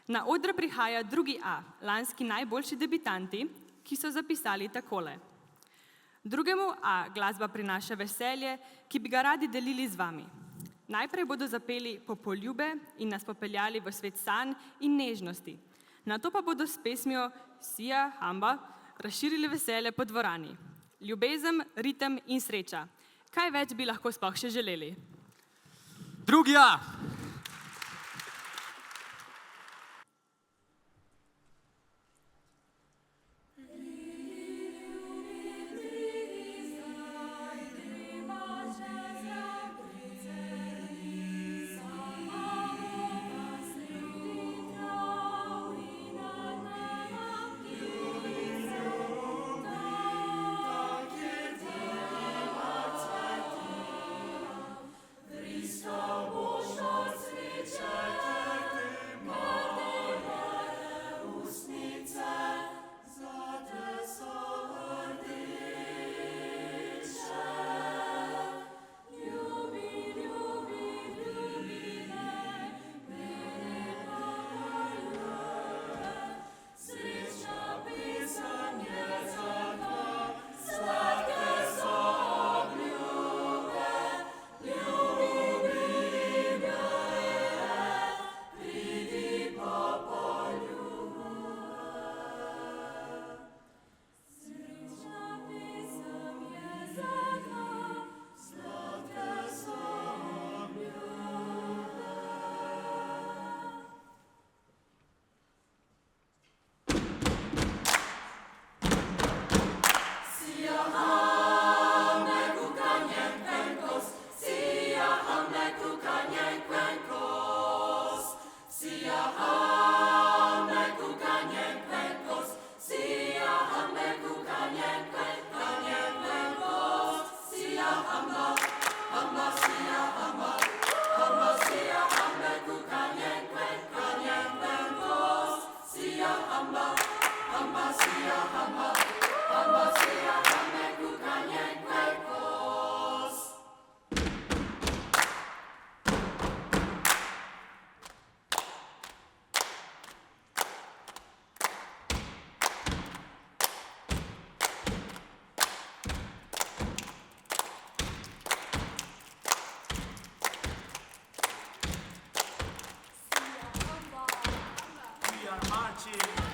Na oder prihaja drugi A, lanski najboljši debitanti, ki so zapisali takole. Drugemu A glasba prinaša veselje, ki bi ga radi delili z vami. Najprej bodo zapeli Popoljube in nas popeljali v svet sanj in nežnosti. Nato pa bodo s pesmijo Sija Hamba razširili veselje po dvorani. Ljubezen, ritem in sreča. Kaj več bi lahko sploh še želeli? Drugi A. We are marching.